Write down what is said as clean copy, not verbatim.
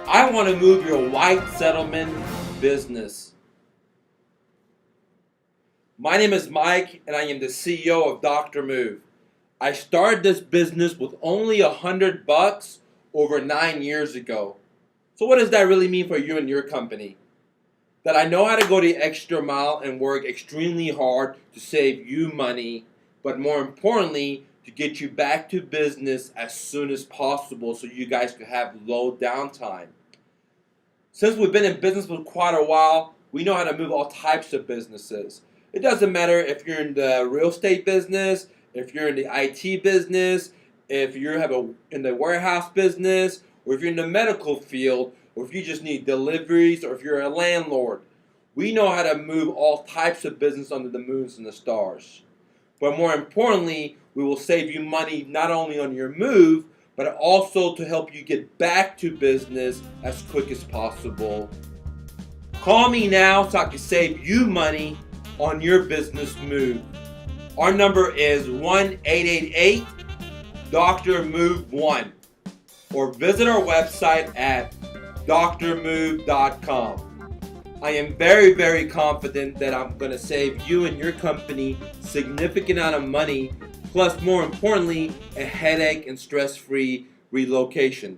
I want to move your white settlement business. My name is Mike and I am the CEO of Dr. Move. I started this business with only $100 over 9 years ago. So what does that really mean for you and your company? That I know how to go the extra mile and work extremely hard to save you money, but more importantly, to get you back to business as soon as possible so you guys could have low downtime. Since we've been in business for quite a while, we know how to move all types of businesses. It doesn't matter if you're in the real estate business, if you're in the IT business, if you have in the warehouse business, or if you're in the medical field, or if you just need deliveries, or if you're a landlord. We know how to move all types of business under the moons and the stars. But more importantly, we will save you money not only on your move, but also to help you get back to business as quick as possible. Call me now so I can save you money on your business move. Our number is 1-888-DRMOVE1 or visit our website at drmove.com. I am very, very confident that I'm going to save you and your company significant amount of money, plus more importantly, a headache and stress-free relocation.